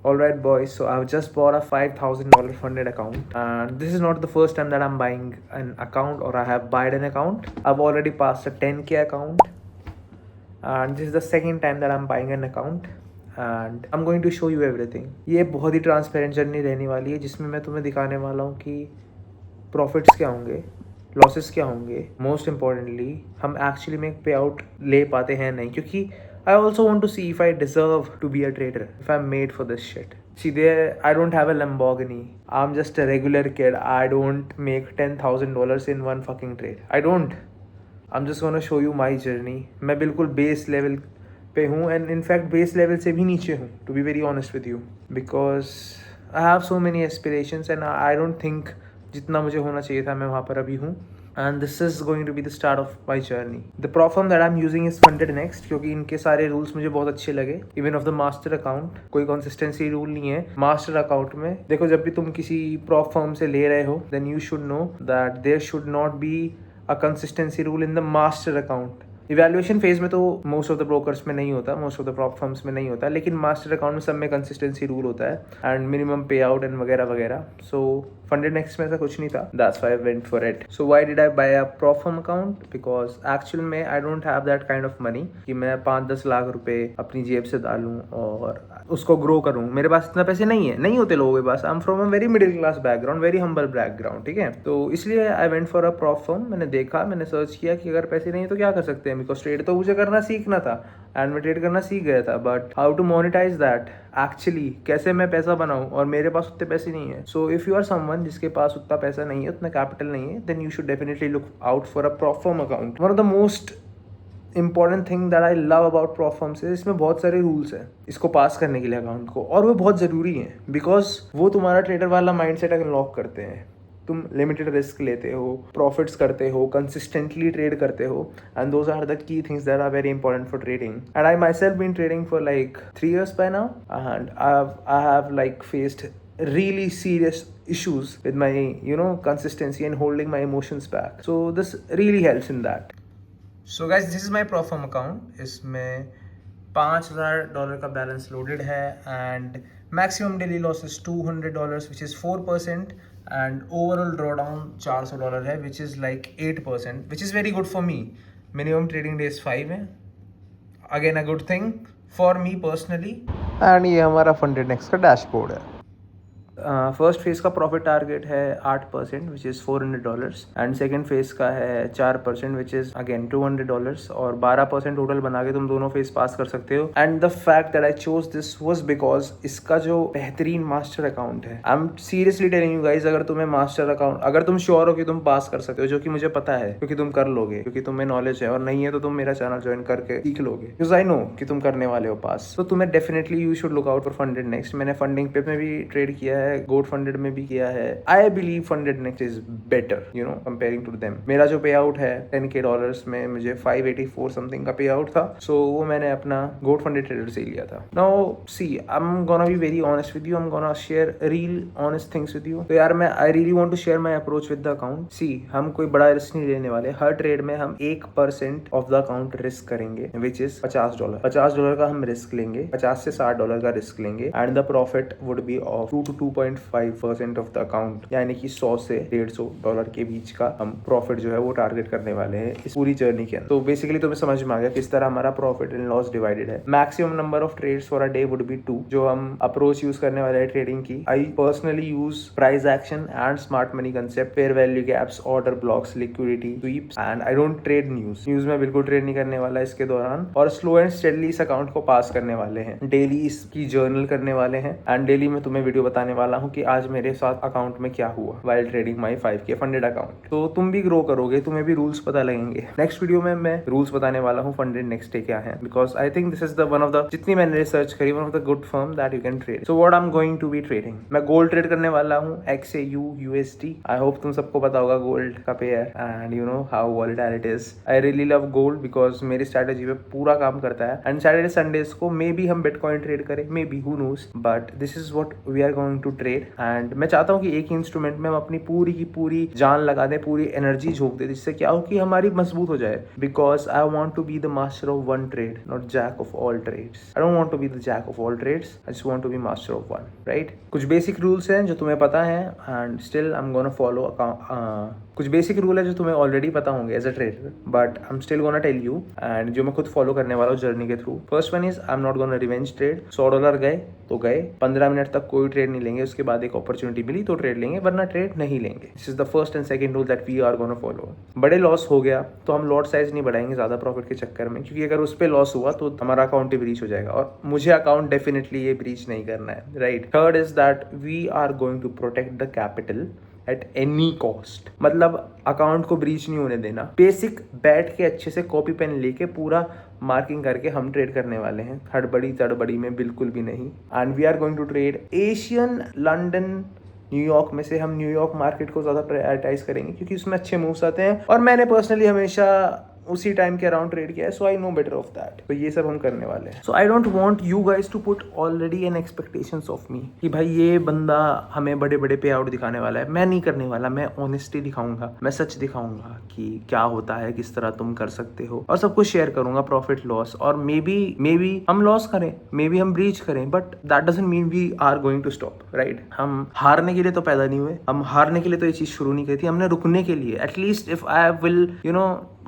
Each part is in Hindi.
Alright boys, so I've just bought a $5,000 funded account, and this is not the first time that I'm buying an account or I have bought an account. I've already passed a 10K account, and this is the second time that I'm buying an account, and I'm going to show you everything. ये बहुत ही ट्रांसपेरेंट जर्नी रहने वाली है जिसमें मैं तुम्हें दिखाने वाला हूँ कि प्रॉफिट्स क्या होंगे, लॉसेस क्या होंगे, मोस्ट इम्पॉर्टेंटली हम एक्चुअली में पे आउट ले पाते हैं नहीं, क्योंकि I also want to see if I deserve to be a trader, if I'm made for this shit. See, there, I don't have a Lamborghini. I'm just a regular kid. I don't make $10,000 in one fucking trade. I don't. I'm just gonna show you my journey. मैं बिल्कुल बेस लेवल पे हूँ, and in fact base level से भी नीचे हूँ, to be very honest with you, because I have so many aspirations and I don't think जितना मुझे होना चाहिए था मैं वहाँ पर अभी हूँ. And this is going to be the start of my journey. The platform that I'm using is Funded Next, क्योंकि इनके सारे रूल्स मुझे बहुत अच्छे लगे. Even of the master account, कोई consistency रूल नहीं है master account में. देखो, जब भी तुम किसी prop firm से ले रहे हो, then you should know that there should not be a consistency rule in the master account. Evaluation phase में तो मोस्ट ऑफ द ब्रोकर्स में नहीं होता, most of the prop firms में नहीं होता, लेकिन मास्टर अकाउंट में सब में कंसिस्टेंसी रूल होता है एंड मिनिमम पे आउट एंड वगैरह वगैरह. सो फंडेड नेक्स्ट में ऐसा कुछ नहीं था. That's why I went for it. So why did I buy a prop firm account? Because actual में I don't have that kind of money कि मैं 5-10 लाख रुपए अपनी जेब से डालूं और उसको ग्रो करूं. मेरे पास इतना पैसे नहीं है, नहीं होते लोगों के पास. I am from a very middle class background, very humble background, ठीक है. तो इसलिए I went for a prop firm. मैंने देखा, मैंने सर्च किया कि अगर पैसे नहीं है तो क्या कर सकते हैं, बिकॉज ट्रेड तो मुझे करना सीखना था एंड मैं ट्रेड करना सीख गया था, but how to monetize that, actually कैसे मैं पैसा बनाऊं, और मेरे पास उतने पैसे नहीं है. So if you are someone जिसके पास उतना पैसा नहीं है, उतना कैपिटल नहीं है, then you should definitely look out for a prop firm account. One of the most important thing that I love about prop firms है, इसमें बहुत सारे रूल्स हैं इसको पास करने के लिए अकाउंट को, और वो बहुत ज़रूरी हैं बिकॉज वो तुम्हारा ट्रेडर वाला माइंडसेट अनलॉक करते हैं. तुम लिमिटेड रिस्क लेते हो, प्रॉफिट्स करते हो, कंसिस्टेंटली ट्रेड करते हो, and those are the key things that are very important for trading. And I myself been trading for like 3 years by now, and I have like faced really serious issues with my consistency and holding my emotions back. So this really helps in that. So guys, this is my Profirm account. इसमें $5,000 का बैलेंस लोडेड है and maximum daily loss is $200 which is 4%, and overall draw down $400 है which is like 8%, which is very good for me. Minimum trading days 5 है, again a good thing for me personally. And ये हमारा फंडेड नेक्स्ट का डैशबोर्ड है. फर्स्ट फेज का प्रॉफिट टारगेट है 8% which is $400, and second phase का है 4% विच इज़ अगेन $200, और 12% टोटल बना के तुम दोनों फेज पास कर सकते हो. And the fact that I chose this was because इसका जो बेहतरीन मास्टर अकाउंट है, I am seriously telling you guys, अगर तुम्हें मास्टर अकाउंट, अगर तुम श्योर हो कि तुम पास कर सकते हो, जो कि मुझे पता है क्योंकि तुम कर लोगे, क्योंकि तुम्हें नॉलेज है, और नहीं है तो तुम मेरा चैनल ज्वाइन करके सीख लोगे, बिकॉज आई नो कि तुम करने वाले हो पास. तो तुम्हें definitely you should look out for funded next. मैंने फंडिंग पे में भी ट्रेड किया है, गोल्ड फंडेड में भी किया है. I believe funded next is better comparing to them. मेरा जो पे आउट है $10K में मुझे 584 समथिंग का पे आउट था. सो वो मैंने अपना गोल्ड फंडेड ट्रेडर से लिया था. Now see, I am gonna be very honest with you, I am gonna share real honest things with you. तो यार मैं I really want to share my approach with the account. See, हम कोई बड़ा रिस्क नहीं लेने वाले. हर ट्रेड में हम 1% ऑफ द अकाउंट रिस्क करेंगे, विच इज $50 का हम रिस्क लेंगे, $50 से $60 का रिस्क लेंगे, and the profit would be of 2 to 2.5% of the account, यानी कि 100 से $150 के बीच का हम प्रॉफिट जो है वो टारगेट करने वाले हैं इस पूरी जर्नी के अंदर. तो बेसिकली तुम्हें समझ में आ गया किस तरह हमारा प्रॉफिट एंड लॉस डिवाइडेड है. Maximum number of trades for a day would be 2. जो हम अप्रोच यूज करने वाले हैं ट्रेडिंग की, I personally use price action and smart money concept, fair value gaps, order blocks, liquidity sweeps, and I don't trade news में बिल्कुल ट्रेड नहीं करने वाला इसके दौरान, और स्लो एंड स्टेडली इस अकाउंट को पास करने वाले हैं. डेली इसकी जर्नल करने वाले हैं, एंड डेली मैं तुम्हें वीडियो बताने वाला हूँ कि आज मेरे साथ अकाउंट में क्या हुआ वाइल ट्रेडिंग माई 5K फंडेड अकाउंट. तो तुम भी ग्रो करोगे, तुम्हें भी रूल्स पता लगेंगे. नेक्स्ट वीडियो में मैं रूल्स बताने वाला हूँ फंडेड नेक्स्ट डे क्या है, because I think this is the one of the, जितनी मैंने रिसर्च करी, one of the good firm that you can trade. So what I am going to be trading, मैं गोल्ड ट्रेड करने वाला हूँ XAU USD. आई होप तुम सबको पता होगा गोल्ड का pair, and you know how volatile it is. I really love gold because मेरी स्ट्रेटेजी पे पूरा काम करता है, एंड सैटरडे संडेज को मे बी हम बिटकॉइन ट्रेड करें, maybe, who knows, but this is what we are going to to trade and मैं चाहता हूँ कि एक ही इंस्ट्रूमेंट में हम अपनी पूरी की पूरी जान लगा दें, पूरी एनर्जी झोंक दें, जिससे क्या हो कि हमारी मजबूत हो जाए। Because I want to be the master of one trade, not jack of all trades. I don't want to be the jack of all trades, I just want to be master of one, right. कुछ बेसिक रूल्स हैं जो तुम्हें पता है and still I am gonna follow. कुछ बेसिक रूल है जो तुम्हें ऑलरेडी पता होंगे as a trader, but I am still gonna tell you and जो मैं खुद फॉलो करने वाला हूँ जर्नी के through. First one is I am not gonna revenge trade. $100 गए तो गए, 15 मिनट तक कोई ट्रेड नहीं लेंगे, उसके बाद एक अपॉर्चुनिटी मिली तो ट्रेड लेंगे, वरना ट्रेड नहीं लेंगे। This is the first and second rule that we are gonna follow. बड़े लॉस हो गया तो हम लॉट साइज नहीं बढ़ाएंगे ज्यादा प्रॉफिट के चक्कर में, क्योंकि अगर उस पर लॉस हुआ तो हमारा अकाउंट ही ब्रीच हो जाएगा और मुझे अकाउंट डेफिनेटली ये ब्रीच नहीं करना है, right. Third is that we are going to protect the capital at any cost. मतलब अकाउंट को ब्रीच नहीं होने देना। बेसिक बैठ के अच्छे से कॉपी पेन लेके पूरा मार्किंग करके हम ट्रेड करने वाले हैं, हड़बड़ी तड़बड़ी में बिल्कुल भी नहीं। And we are going to trade Asian, London, New York में से हम न्यूयॉर्क मार्केट को ज्यादा प्रायोरिटाइज करेंगे क्योंकि उसमें अच्छे मूव्स आते हैं और मैंने पर्सनली हमेशा उसी टाइम के अराउंड ट्रेड किया है, so I know better of that. तो ये सब हम करने वाले हैं। So I don't want you guys to put already an expectations of me कि भाई ये बंदा हमें बड़े बड़े पे आउट दिखाने वाला है। मैं नहीं करने वाला, मैं ऑनेस्टी दिखाऊंगा, मैं सच दिखाऊंगा कि क्या होता है, किस तरह तुम कर सकते हो और सब कुछ शेयर करूंगा, प्रॉफिट लॉस। और मे बी हम लॉस करें, मे बी हम ब्रीच करें, but that doesn't mean we are going to stop, right. हम हारने के लिए तो पैदा नहीं हुए, हम हारने के लिए तो ये चीज शुरू नहीं करी थी, हमने रुकने के लिए। At least if I will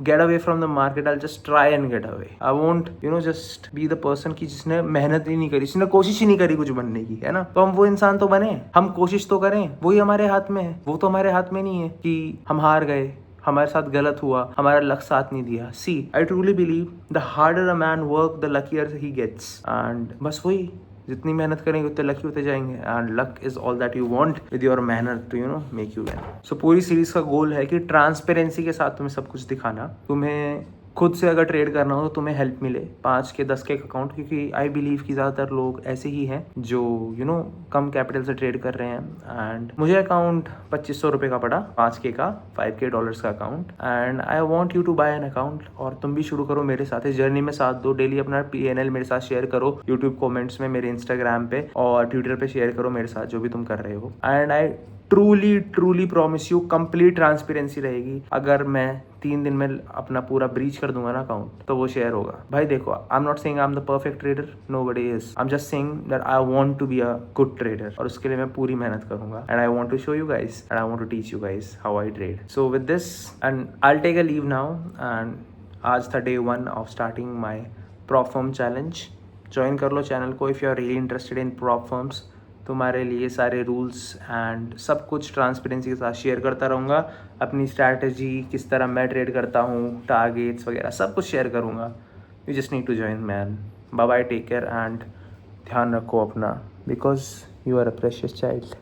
get away from the market, I'll just try and get away. I won't just be the person की जिसने मेहनत ही नहीं करी, जिसने कोशिश ही नहीं करी कुछ बनने की, है ना। तो हम वो इंसान तो बने, हम कोशिश तो करें, वही हमारे हाथ में है। वो तो हमारे हाथ में नहीं है कि हम हार गए, हमारे साथ गलत हुआ, हमारा लक साथ नहीं दिया। See I truly believe the harder a man work the luckier he gets. And बस वही, जितनी मेहनत करेंगे उतने लकी होते जाएंगे and luck is all that you want with your मेहनत to make you win. So पूरी सीरीज का गोल है कि ट्रांसपेरेंसी के साथ तुम्हें सब कुछ दिखाना। तुम्हें खुद से अगर ट्रेड करना हो तो तुम्हें हेल्प मिले 5 के 10 के अकाउंट, क्योंकि आई बिलीव कि ज़्यादातर लोग ऐसे ही हैं जो कम कैपिटल से ट्रेड कर रहे हैं। एंड मुझे अकाउंट 2500 रुपये का पड़ा, 5K का, $5K का account. And I want you to buy an account और तुम भी शुरू करो मेरे साथ, इस जर्नी में साथ दो। डेली अपना PNL मेरे साथ शेयर करो यूट्यूब कॉमेंट्स में, मेरे इंस्टाग्राम पे और ट्विटर पे शेयर करो मेरे साथ जो भी तुम कर रहे हो। And I truly promise you complete transparency रहेगी। अगर मैं 3 दिन में अपना पूरा ब्रीच कर दूंगा ना अकाउंट तो वो शेयर होगा। भाई देखो, I am not saying I am the perfect trader, nobody is. I am just saying that I want to be a good trader और उसके लिए मैं पूरी मेहनत करूंगा। And I want to show you guys and I want to teach you guys how I trade. So with this and I will take a leave now. And आज था day 1 of starting my prop firm challenge. Join कर लो चैनल को if you are really interested in prop firms. तुम्हारे लिए सारे रूल्स एंड सब कुछ ट्रांसपेरेंसी के साथ शेयर करता रहूँगा। अपनी स्ट्रैटेजी, किस तरह मैं ट्रेड करता हूँ, टारगेट्स वगैरह सब कुछ शेयर करूँगा। You just need to join man. Bye bye, take care and ध्यान रखो अपना, because you are a precious child.